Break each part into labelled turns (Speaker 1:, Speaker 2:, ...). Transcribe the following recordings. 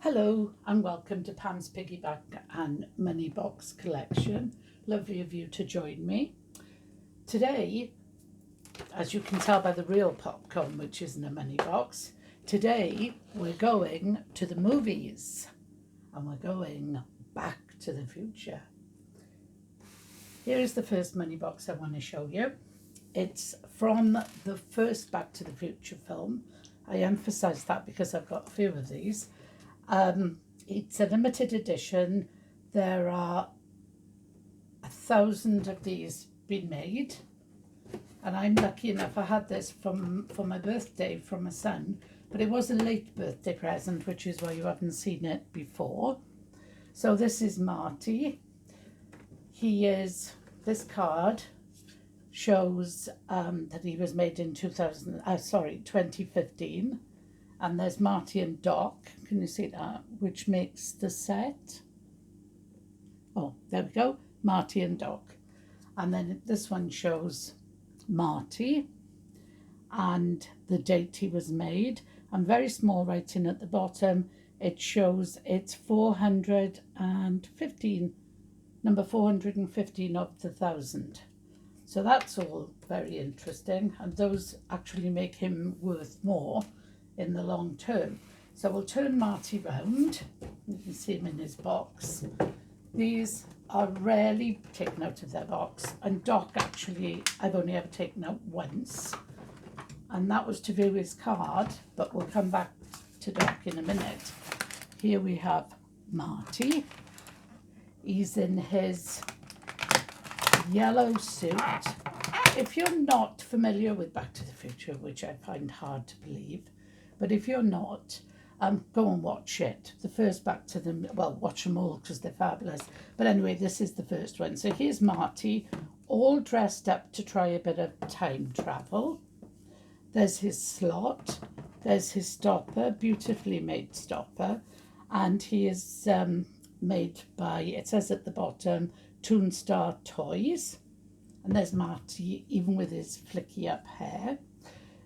Speaker 1: Hello and welcome to Pam's Piggyback and Money Box collection. Lovely of you to join me. Today, as you can tell by the real popcorn, which isn't a money box, today we're going to the movies and we're going back to the future. Here is the first money box I want to show you. It's from the first Back to the Future film. I emphasise that because I've got a few of these. It's a limited edition. There are 1,000 of these been made, and I'm lucky enough I had this for my birthday from my son, but it was a late birthday present, which is why you haven't seen it before. So this is Marty. This card shows that he was made in 2015. And there's Marty and Doc, can you see that, which makes the set. Oh, there we go, Marty and Doc. And then this one shows Marty and the date he was made. And very small writing at the bottom, it shows it's 415, number 415 of the 1,000. So that's all very interesting, and those actually make him worth more in the long term. So we'll turn Marty round. You can see him in his box. These are rarely taken out of their box, and Doc actually I've only ever taken out once, and that was to view his card, but we'll come back to Doc in a minute. Here we have Marty. He's in his yellow suit. If you're not familiar with Back to the Future, which I find hard to believe, but if you're not, go and watch it. The first Back to them, well, watch them all because they're fabulous. But anyway, this is the first one. So here's Marty, all dressed up to try a bit of time travel. There's his slot. There's his stopper, beautifully made stopper. And he is made by, it says at the bottom, Toonstar Toys. And there's Marty, even with his flicky up hair.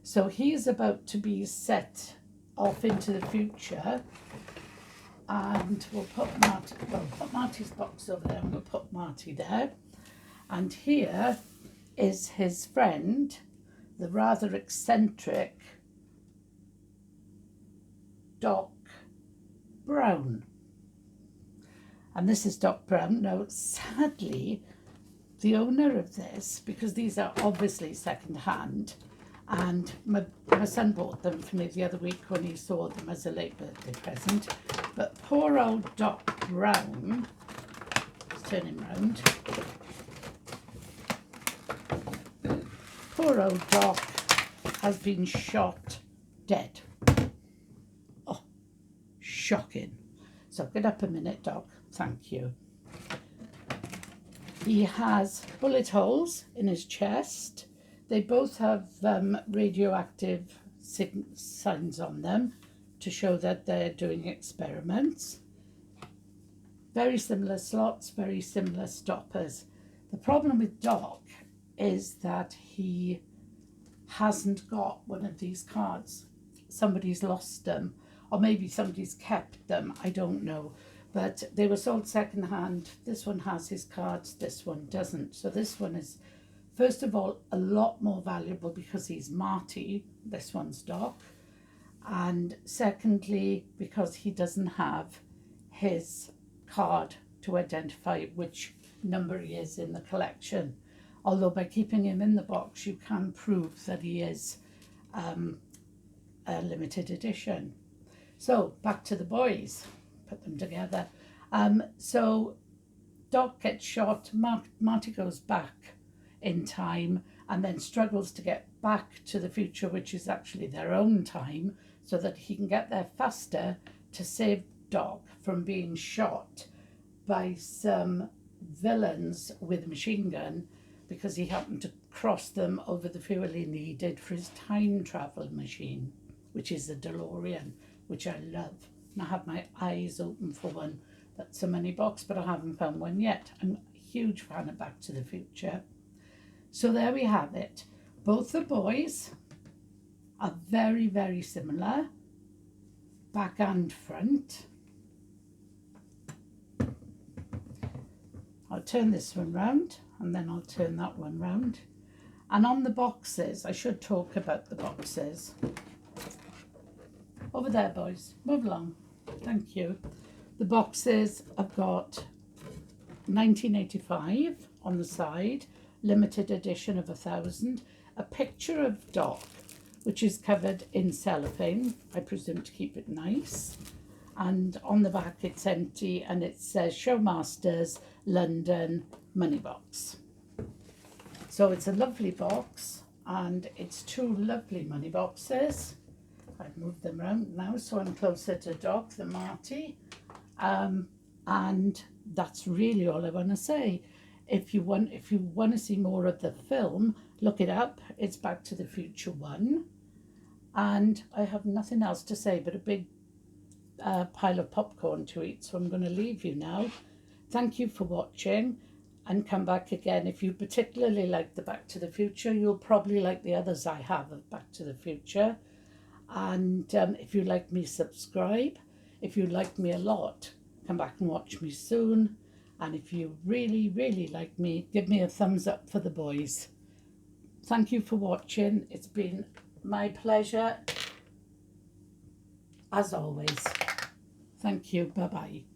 Speaker 1: So he's about to be set off into the future, and we'll put Marty's box over there, and we'll put Marty there. And here is his friend, the rather eccentric Doc Brown. And this is Doc Brown. Now, sadly, the owner of this, because these are obviously second hand, and my son bought them for me the other week when he saw them as a late birthday present. But poor old Doc Brown, let's turn him round. Poor old Doc has been shot dead. Oh, shocking. So get up a minute, Doc. Thank you. He has bullet holes in his chest. They both have radioactive signs on them to show that they're doing experiments. Very similar slots, very similar stoppers. The problem with Doc is that he hasn't got one of these cards. Somebody's lost them, or maybe somebody's kept them, I don't know. But they were sold second hand. This one has his cards, this one doesn't. So this one is, first of all, a lot more valuable because he's Marty. This one's Doc. And secondly, because he doesn't have his card to identify which number he is in the collection. Although by keeping him in the box, you can prove that he is a limited edition. So back to the boys. Put them together. So Doc gets shot. Marty goes back in time and then struggles to get back to the future, which is actually their own time, so that he can get there faster to save Doc from being shot by some villains with a machine gun, because he happened to cross them over the fuel he needed for his time travel machine, which is the DeLorean, which I love. And I have my eyes open for one that's a money box, but I haven't found one yet. I'm a huge fan of Back to the Future. So there we have it. Both the boys are very, very similar, back and front. I'll turn this one round and then I'll turn that one round. And on the boxes, I should talk about the boxes. Over there, boys, move along. Thank you. The boxes have got 1985 on the side, limited edition of 1,000, a picture of Doc, which is covered in cellophane, I presume to keep it nice. And on the back it's empty and it says Showmasters, London, money box. So it's a lovely box and it's 2 lovely money boxes. I've moved them around now so I'm closer to Doc than Marty. And that's really all I want to say. If you want to see more of the film, look it up. It's Back to the Future 1. And I have nothing else to say but a big pile of popcorn to eat, so I'm going to leave you now. Thank you for watching, and come back again. If you particularly like the Back to the Future, you'll probably like the others I have of Back to the Future. And if you like me, subscribe. If you like me a lot, come back and watch me soon. And if you really, really like me, give me a thumbs up for the boys. Thank you for watching. It's been my pleasure, as always. Thank you. Bye-bye.